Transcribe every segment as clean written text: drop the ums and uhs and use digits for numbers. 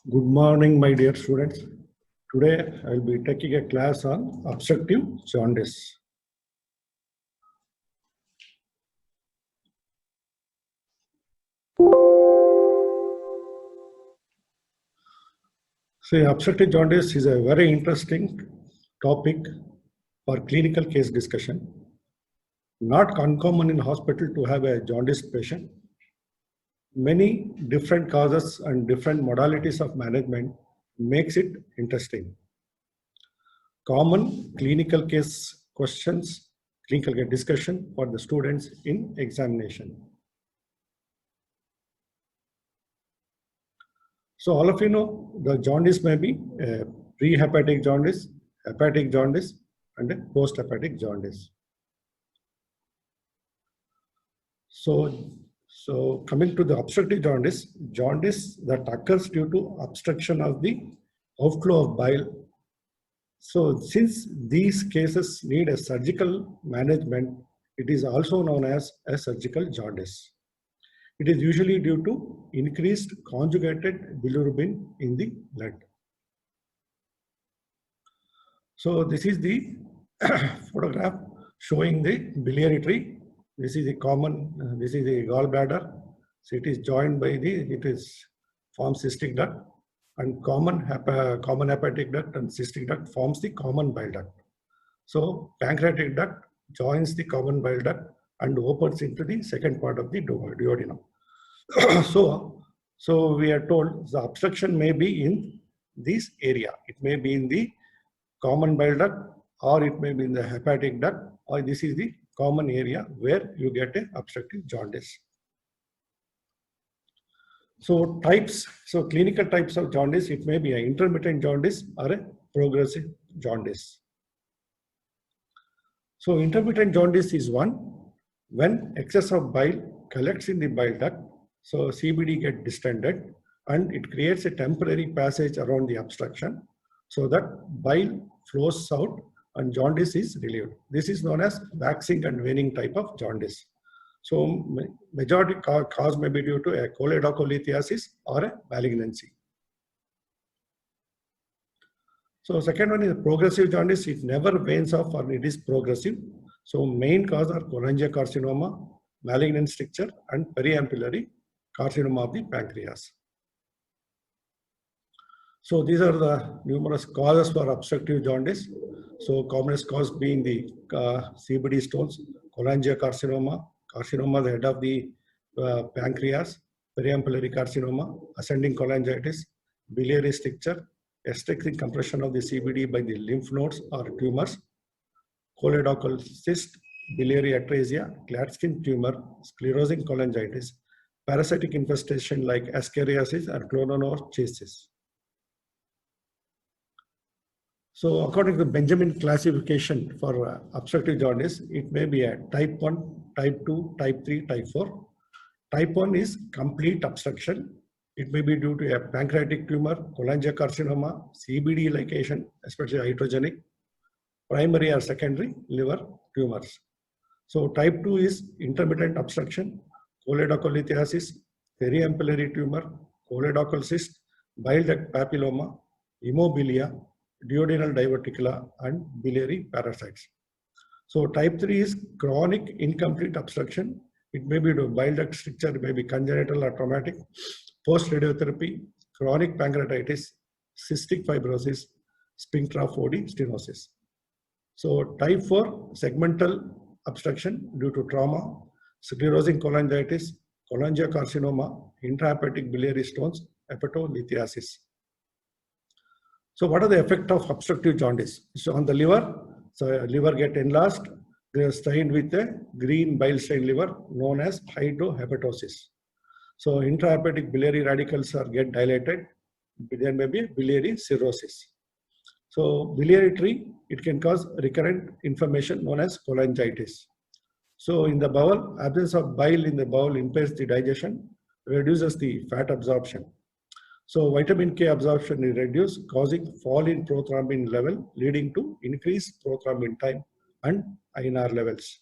Good morning, my dear students. Today I will be taking a class on obstructive jaundice. See, obstructive jaundice is a very interesting topic for clinical case discussion. Not uncommon in hospital to have a jaundice patient. Many different causes and different modalities of management makes it interesting. Common clinical case questions, clinical case discussion for the students in examination. So all of you know the jaundice may be pre-hepatic jaundice, hepatic jaundice, and post-hepatic jaundice. So coming to the obstructive jaundice, jaundice that occurs due to obstruction of the outflow of bile. So since these cases need a surgical management, it is also known as a surgical jaundice. It is usually due to increased conjugated bilirubin in the blood. So this is the photograph showing the biliary tree. This is the common, this is the gallbladder. So it is joined by forms cystic duct, and common hepatic duct and cystic duct forms the common bile duct. So pancreatic duct joins the common bile duct and opens into the second part of the duodenum. So we are told the obstruction may be in this area. It may be in the common bile duct, or it may be in the hepatic duct, or this is the common area where you get a obstructive jaundice. So clinical types of jaundice, it may be an intermittent jaundice or a progressive jaundice. So intermittent jaundice is one when excess of bile collects in the bile duct. So CBD gets distended and it creates a temporary passage around the obstruction so that bile flows out and jaundice is relieved. This is known as waxing and waning type of jaundice. So majority cause may be due to a choledocholithiasis or a malignancy. So second one is progressive jaundice. It never wanes off or it is progressive. So main cause are cholangiocarcinoma, malignant stricture, and periampullary carcinoma of the pancreas. So these are the numerous causes for obstructive jaundice. So commonest cause being the CBD stones, cholangiocarcinoma, carcinoma the head of the pancreas, periampullary carcinoma, ascending cholangitis, biliary stricture, restricting compression of the CBD by the lymph nodes or tumors, choledochal cyst, biliary atresia, Klatskin tumor, sclerosing cholangitis, parasitic infestation like Ascariasis or clononochasis. So according to the Benjamin classification for obstructive jaundice, it may be a type 1, type 2, type 3, type 4. Type 1 is complete obstruction. It may be due to a pancreatic tumor, cholangiocarcinoma, CBD lication, especially iatrogenic, primary or secondary liver tumors. So type 2 is intermittent obstruction, choledocholithiasis, periampullary tumor, choledochal cyst, bile duct papilloma, hemobilia, duodenal diverticula, and biliary parasites. So type 3 is chronic incomplete obstruction. It may be due to bile duct stricture, it may be congenital or traumatic, post-radiotherapy, chronic pancreatitis, cystic fibrosis, sphincter of Oddi stenosis. So type 4, segmental obstruction due to trauma, sclerosing cholangitis, cholangiocarcinoma, intrahepatic biliary stones, hepatolithiasis. So what are the effects of obstructive jaundice? So on the liver, so liver get enlarged, they are stained with a green bile stain liver known as hydrohepatosis. So intrahepatic biliary radicals are get dilated, there may be biliary cirrhosis. So biliary tree, it can cause recurrent inflammation known as cholangitis. So in the bowel, absence of bile in the bowel impairs the digestion, reduces the fat absorption. So vitamin K absorption is reduced, causing fall in prothrombin level, leading to increased prothrombin time and INR levels.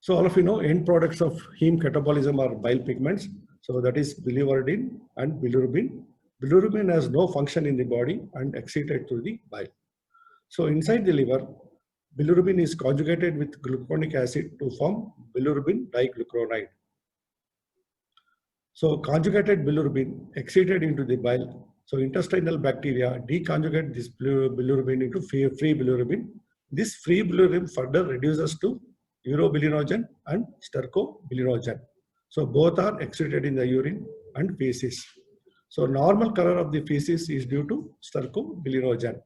So all of you know end products of heme catabolism are bile pigments. So that is biliverdin and bilirubin. Bilirubin has no function in the body and excreted through the bile. So inside the liver, bilirubin is conjugated with gluconic acid to form bilirubin diglucuronide. So conjugated bilirubin excreted into the bile. So intestinal bacteria deconjugate this bilirubin into free bilirubin. This free bilirubin further reduces to urobilinogen and stercobilinogen. So both are excreted in the urine and feces. So normal color of the feces is due to stercobilinogen.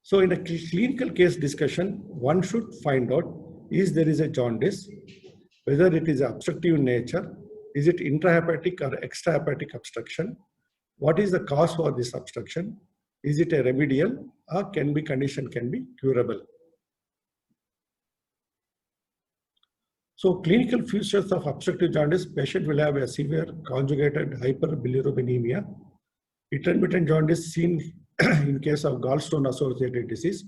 So in a clinical case discussion, one should find out is there is a jaundice, whether it is obstructive in nature, is it intrahepatic or extrahepatic obstruction, what is the cause for this obstruction, is it a remedial or condition can be curable. So clinical features of obstructive jaundice, patient will have a severe conjugated hyperbilirubinemia. Intermittent jaundice seen in case of gallstone associated disease.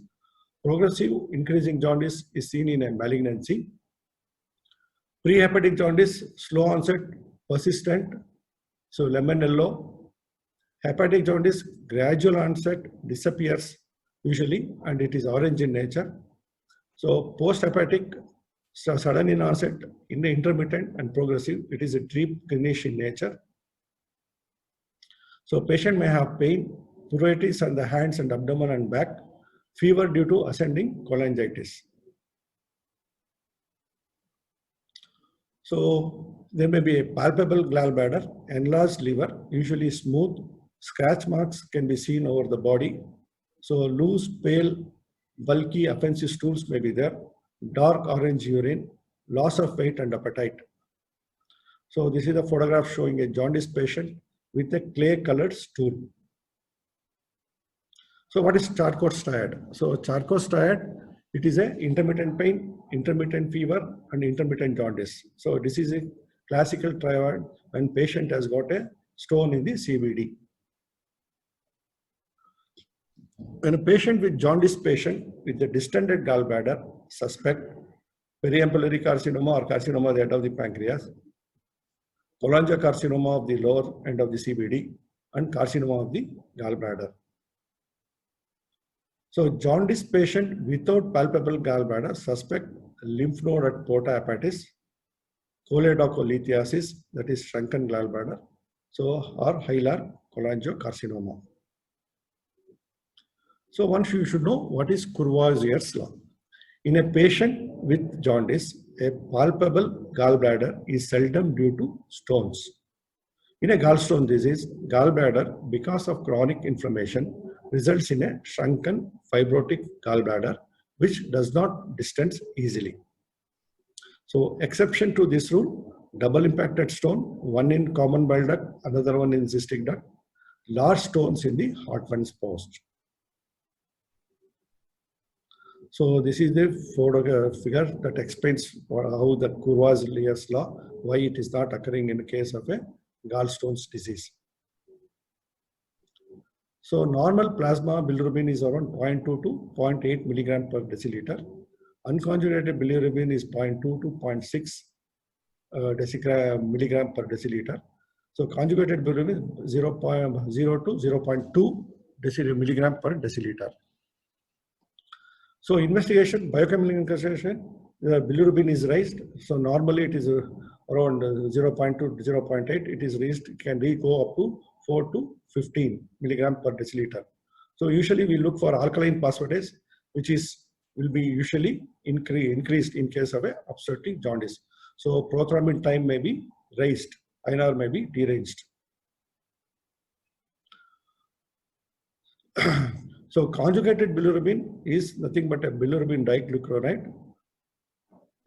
Progressive increasing jaundice is seen in a malignancy. Prehepatic jaundice, slow onset, persistent, so lemon yellow. Hepatic jaundice, gradual onset, disappears usually, and it is orange in nature. So post-hepatic, so sudden in onset, in the intermittent and progressive, it is a deep greenish in nature. So patient may have pain, pruritus on the hands and abdomen and back, fever due to ascending cholangitis. So there may be a palpable gallbladder, enlarged liver, usually smooth. Scratch marks can be seen over the body. So loose, pale, bulky, offensive stools may be there. Dark orange urine, loss of weight and appetite. So this is a photograph showing a jaundice patient with a clay-colored stool. So what is Charcot's triad? So Charcot's triad, it is a intermittent pain, intermittent fever, and intermittent jaundice. So this is a classical triad when patient has got a stone in the CBD. When a patient with jaundice patient with a distended gallbladder suspect periampullary carcinoma or carcinoma at the end of the pancreas, cholangiocarcinoma of the lower end of the CBD, and carcinoma of the gallbladder. So jaundice patient without palpable gallbladder suspect lymph node at porta hepatis, choledocholithiasis, that is shrunken gallbladder, so or hilar cholangiocarcinoma. So once you should know what is Courvoisier's law. In a patient with jaundice, a palpable gallbladder is seldom due to stones. In a gallstone disease, gallbladder, because of chronic inflammation, results in a shrunken fibrotic gallbladder, which does not distend easily. So exception to this rule, double impacted stone, one in common bile duct, another one in cystic duct, large stones in the Hartmann's post. So this is the figure that explains how the Courvoisier's law, why it is not occurring in the case of a gallstone's disease. So normal plasma bilirubin is around 0.2 to 0.8 milligram per deciliter. Unconjugated bilirubin is 0.2 to 0.6 milligram per deciliter. So conjugated bilirubin is 0.0 to 0.2 milligram per deciliter. So investigation, biochemical investigation, the bilirubin is raised. So normally it is around 0.2 to 0.8. It is raised, it can go up to 4 to 15 milligram per deciliter. So usually we look for alkaline phosphatase, which will be usually increased in case of a obstructive jaundice. So prothrombin time may be raised, INR may be deranged. So conjugated bilirubin is nothing but a bilirubin diglucuronide.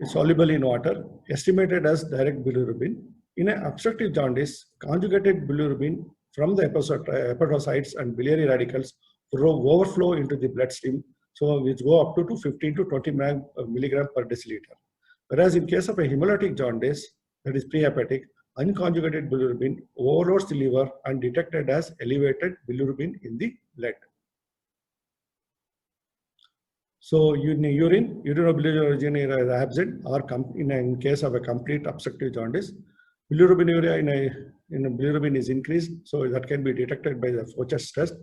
It's soluble in water, estimated as direct bilirubin. In an obstructive jaundice, conjugated bilirubin from the hepatocytes and biliary radicals overflow into the bloodstream, so which go up to 15 to 20 milligram per deciliter. Whereas in case of a hemolytic jaundice, that is prehepatic, unconjugated bilirubin overloads the liver and detected as elevated bilirubin in the blood. So in urine, urinobilirubin is absent, or in case of a complete obstructive jaundice, bilirubinuria in a bilirubin is increased, so that can be detected by the Foch's test.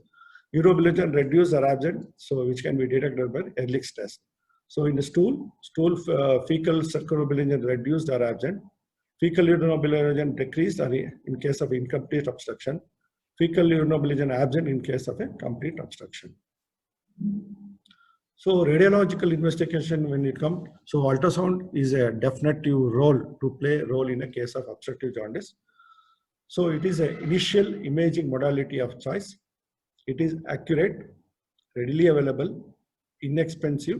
Urobilinogen reduced or absent, so which can be detected by Ehrlich's test. So in the stool fecal circumbilinogen reduced or absent, fecal urinobilinogen decreased or in case of incomplete obstruction, fecal urinobilinogen absent in case of a complete obstruction. So radiological investigation when it comes, so ultrasound is a definitive role to play a role in a case of obstructive jaundice. So it is an initial imaging modality of choice. It is accurate, readily available, inexpensive,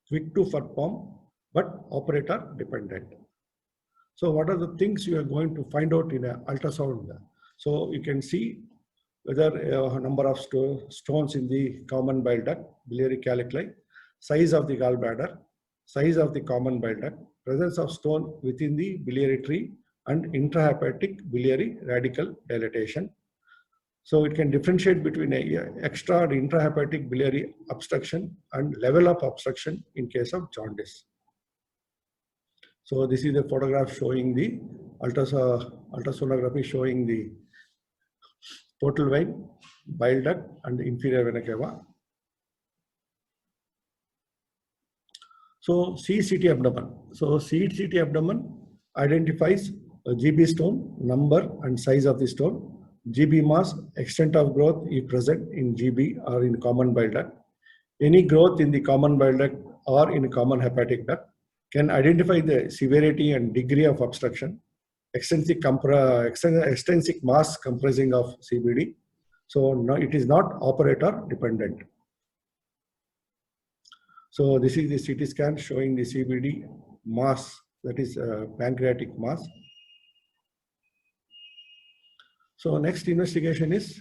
quick to perform, but operator dependent. So what are the things you are going to find out in an ultrasound? So you can see whether a number of stones in the common bile duct, biliary calculi, size of the gallbladder, size of the common bile duct, presence of stone within the biliary tree, and intrahepatic biliary radical dilatation. So it can differentiate between extra or intrahepatic biliary obstruction and level of obstruction in case of jaundice. So this is a photograph showing the ultrasonography showing the portal vein, bile duct, and the inferior vena cava. So CCT abdomen. So CCT abdomen identifies a GB stone, number and size of the stone, GB mass, extent of growth if present in GB or in common bile duct. Any growth in the common bile duct or in common hepatic duct can identify the severity and degree of obstruction. Extensive mass comprising of CBD. So no, it is not operator dependent. So this is the CT scan showing the CBD mass, that is pancreatic mass. So next investigation is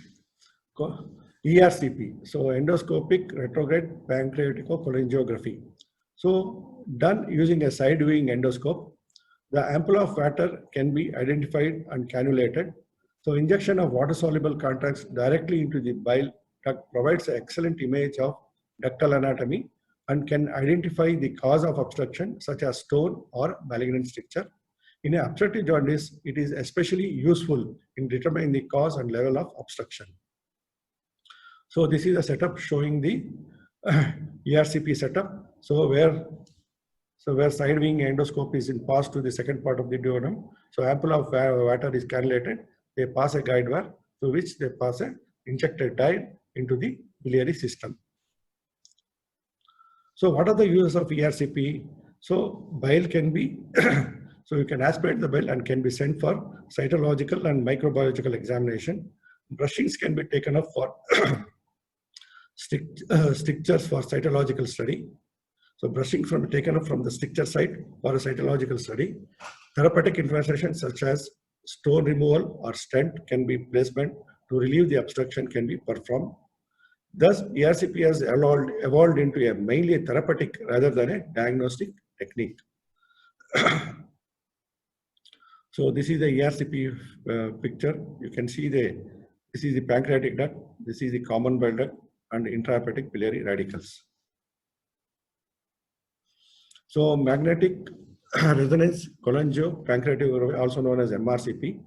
ERCP, so endoscopic retrograde pancreaticocholangiography. So done using a side viewing endoscope, the ampulla of water can be identified and cannulated. So injection of water-soluble contracts directly into the bile duct provides an excellent image of ductal anatomy and can identify the cause of obstruction such as stone or malignant stricture. In an obstructive jaundice, it is especially useful in determining the cause and level of obstruction. So this is a setup showing the ERCP setup. So where side wing endoscope is in pass to the second part of the duodenum. So ampulla of water is cannulated. They pass a guide wire through which they pass an injected dye into the biliary system. So what are the uses of ERCP? So bile can be, so you can aspirate the bile and can be sent for cytological and microbiological examination. Brushings can be taken up for strictures for cytological study. So brushing taken up from the stricture site for a cytological study. Therapeutic interventions such as stone removal or stent can be placement to relieve the obstruction can be performed. Thus, ERCP has evolved into a mainly therapeutic rather than a diagnostic technique. So this is the ERCP picture. You can see this is the pancreatic duct, this is the common bile duct, and intrahepatic biliary radicals. So magnetic resonance cholangiopancreatography, also known as MRCP,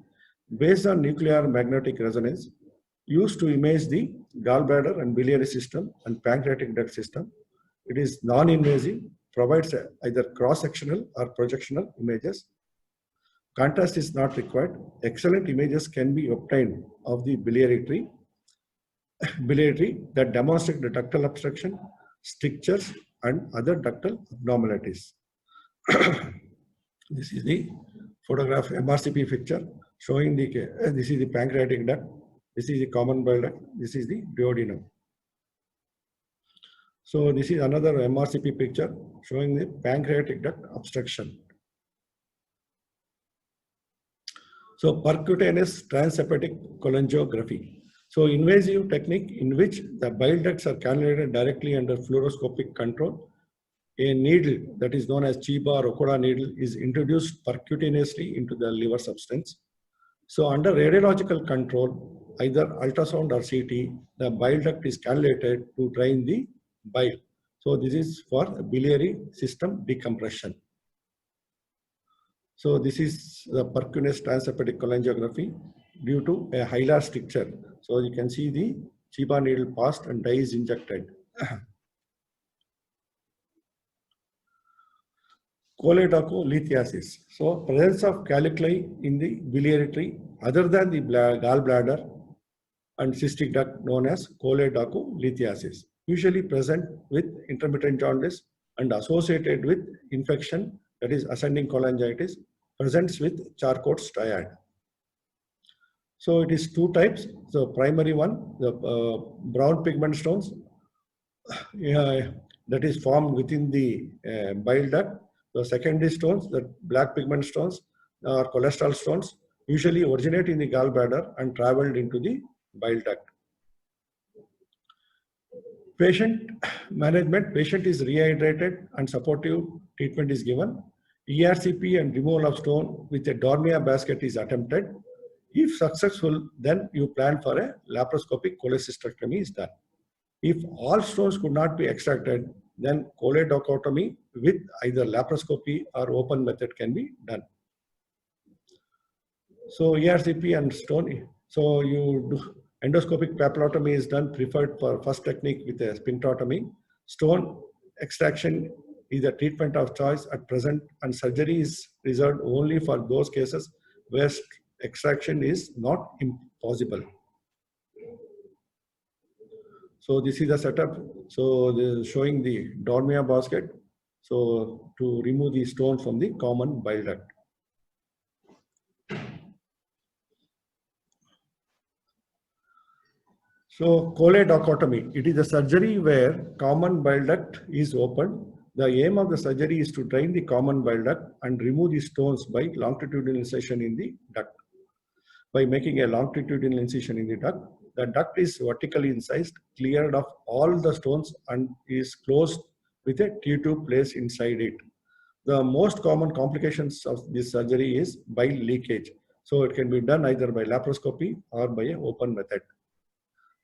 based on nuclear magnetic resonance, used to image the gallbladder and biliary system and pancreatic duct system. It is non-invasive, provides either cross-sectional or projectional images. Contrast is not required. Excellent images can be obtained of the biliary tree that demonstrate the ductal obstruction, strictures, and other ductal abnormalities. This is the photograph MRCP picture showing this is the pancreatic duct, this is the common bile duct, this is the duodenum. So this is another MRCP picture showing the pancreatic duct obstruction. So percutaneous transhepatic cholangiography. So invasive technique in which the bile ducts are cannulated directly under fluoroscopic control. A needle that is known as Chiba or Okuda needle is introduced percutaneously into the liver substance. So under radiological control, either ultrasound or CT, the bile duct is cannulated to drain the bile. So this is for biliary system decompression. So this is the percutaneous transhepatic cholangiography due to a hilar stricture. So you can see the Chiba needle passed and dye is injected. Choledocholithiasis. So presence of caliculi in the biliary tree other than the gallbladder and cystic duct known as choledocholithiasis, usually present with intermittent jaundice and associated with infection, that is ascending cholangitis, presents with Charcot's triad. So it is two types. The primary one, the brown pigment stones, that is formed within the bile duct. The secondary stones, the black pigment stones or cholesterol stones, usually originate in the gallbladder and traveled into the bile duct. Patient management, patient is rehydrated and supportive treatment is given. ERCP and removal of stone with a Dormia basket is attempted. If successful, then you plan for a laparoscopic cholecystectomy is done. If all stones could not be extracted, then choledochotomy with either laparoscopy or open method can be done. So ERCP and stone, so you do endoscopic papillotomy is done, preferred for first technique with a sphincterotomy. Stone extraction is a treatment of choice at present, and surgery is reserved only for those cases where extraction is not impossible. So this is the setup. So this is showing the Dormia basket. So to remove the stone from the common bile duct. So choledochotomy, it is a surgery where common bile duct is opened. The aim of the surgery is to drain the common bile duct and remove the stones by longitudinal incision in the duct. By making a longitudinal incision in the duct is vertically incised, cleared of all the stones and is closed with a T-tube placed inside it. The most common complications of this surgery is bile leakage. So it can be done either by laparoscopy or by an open method.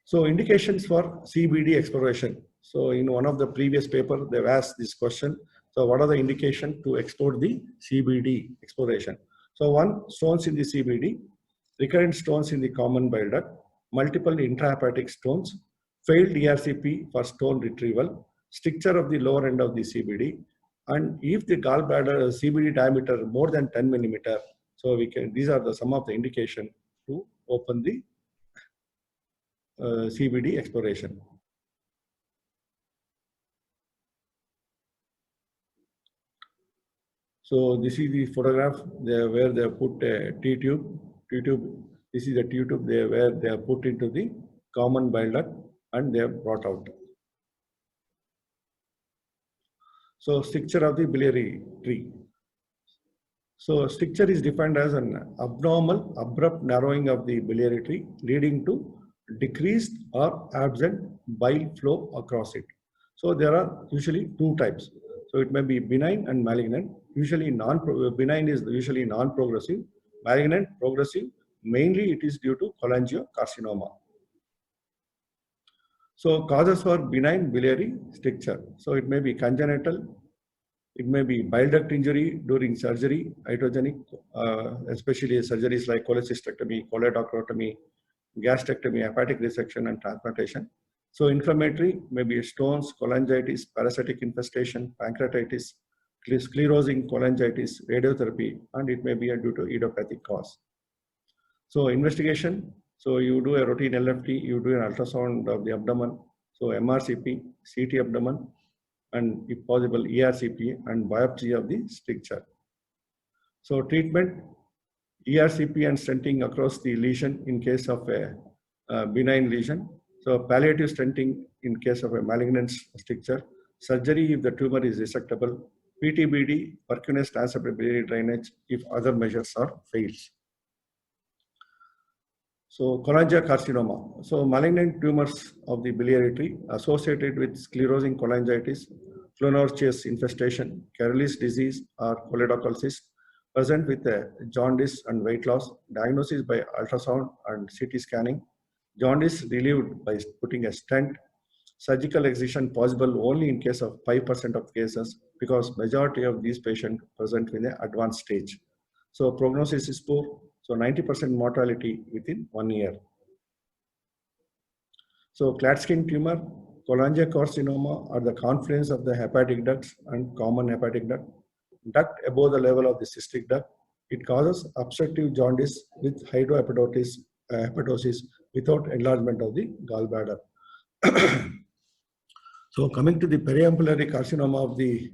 So indications for CBD exploration. So in one of the previous paper, they've asked this question. So what are the indications to explore the CBD exploration? So one, stones in the CBD, recurrent stones in the common bile duct, multiple intrahepatic stones, failed ERCP for stone retrieval, stricture of the lower end of the CBD, and if the gallbladder CBD diameter more than 10 millimeter, so we can, these are the some of the indication to open the CBD exploration. So this is the photograph where they have put a T-tube. This is a T-tube where they have put into the common bile duct and they have brought out. So stricture of the biliary tree. So stricture is defined as an abnormal, abrupt narrowing of the biliary tree leading to decreased or absent bile flow across it. So there are usually two types. So it may be benign and malignant. Usually benign is usually non-progressive. Malignant, progressive. Mainly it is due to cholangiocarcinoma. So causes for benign biliary stricture. So it may be congenital. It may be bile duct injury during surgery, iatrogenic, especially surgeries like cholecystectomy, choledochotomy, gastrectomy, hepatic resection, and transplantation. So inflammatory may be stones, cholangitis, parasitic infestation, pancreatitis, sclerosing cholangitis, radiotherapy, and it may be due to idiopathic cause. So investigation, so you do a routine LFT, you do an ultrasound of the abdomen, so MRCP, CT abdomen, and if possible ERCP and biopsy of the stricture. So treatment, ERCP and stenting across the lesion in case of a benign lesion. So palliative stenting in case of a malignant stricture. Surgery if the tumor is resectable. PTBD, percutaneous transhepatic biliary drainage if other measures are failed. So cholangiocarcinoma. So malignant tumors of the biliary tree associated with sclerosing cholangitis, Clonorchius infestation, Carelli's disease or choledoccal cyst, present with a jaundice and weight loss, diagnosis by ultrasound and CT scanning, jaundice relieved by putting a stent, Surgical excision possible only in case of 5% of cases because majority of these patients present in an advanced stage. So prognosis is poor. So 90% mortality within 1 year. So Klatskin tumor, cholangiocarcinoma are the confluence of the hepatic ducts and common hepatic duct above the level of the cystic duct. It causes obstructive jaundice with hydrohepatosis without enlargement of the gallbladder. So coming to the periampullary carcinoma of the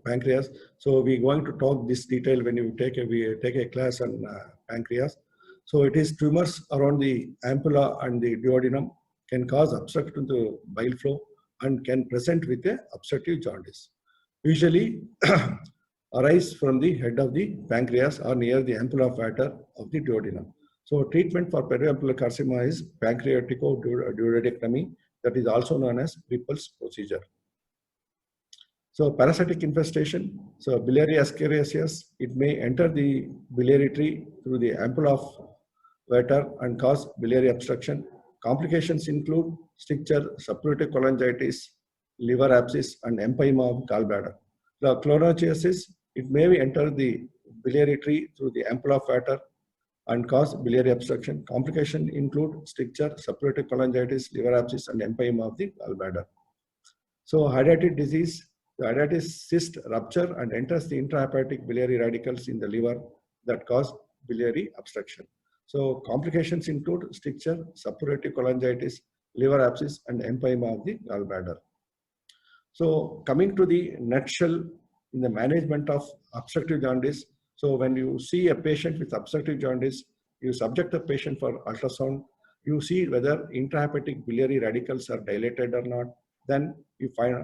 pancreas, so we're going to talk this detail when you take a class on pancreas. So it is tumors around the ampulla and the duodenum can cause obstruction to the bile flow and can present with a obstructive jaundice. Usually arise from the head of the pancreas or near the ampulla fata of the duodenum. So treatment for periampullary carcinoma is pancreaticoduodenectomy, that is also known as Whipple's procedure. So parasitic infestation, so biliary ascariasis, it may enter the biliary tree through the ampulla of Vater and cause biliary obstruction. Complications include stricture, suppurative cholangitis, liver abscess, and empyema of gallbladder. The chlorothiasis, it may enter the biliary tree through the ampulla of Vater and cause biliary obstruction. Complications include stricture, suppurative cholangitis, liver abscess, and empyema of the gallbladder. So hydatid disease, the hydatid cyst rupture and enters the intrahepatic biliary radicals in the liver that cause biliary obstruction. So complications include stricture, suppurative cholangitis, liver abscess, and empyema of the gallbladder. So coming to the nutshell in the management of obstructive jaundice. So when you see a patient with obstructive jaundice, you subject the patient for ultrasound, you see whether intrahepatic biliary radicals are dilated or not. Then you find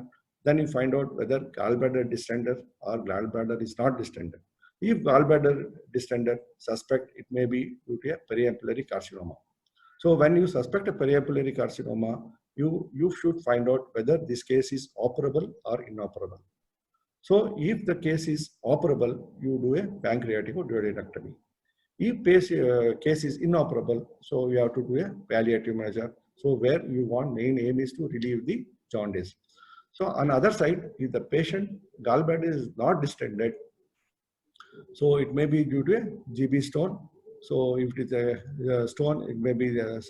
out whether gallbladder distended or gallbladder is not distended. If gallbladder distended, suspect it may be due to a periampullary carcinoma. So when you suspect a periampullary carcinoma, you should find out whether this case is operable or inoperable. So if the case is operable, you do a pancreaticoduodenectomy. If case is inoperable, so you have to do a palliative measure. So where you want main aim is to relieve the jaundice. So on the other side, if the patient gallbladder is not distended, so it may be due to a GB stone. So if it is a stone, it may be a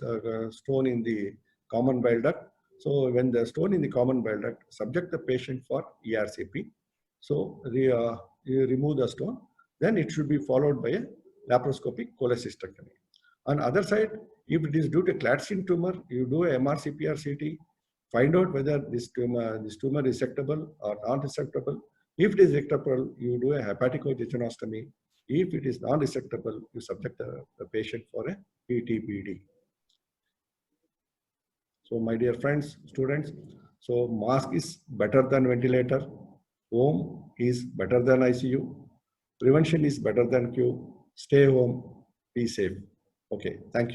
stone in the common bile duct. So when the stone in the common bile duct, subject the patient for ERCP. So you remove the stone, then it should be followed by a laparoscopic cholecystectomy. On the other side, if it is due to Klatskin tumor, you do a MRCP or CT, find out whether this tumor is resectable or non-resectable. If it is resectable, you do a hepaticojejunostomy. If it is non-resectable, you subject the patient for a PTPD. So my dear friends, students, so mask is better than ventilator. Home is better than ICU. Prevention is better than cure. Stay home, be safe. Okay, thank you.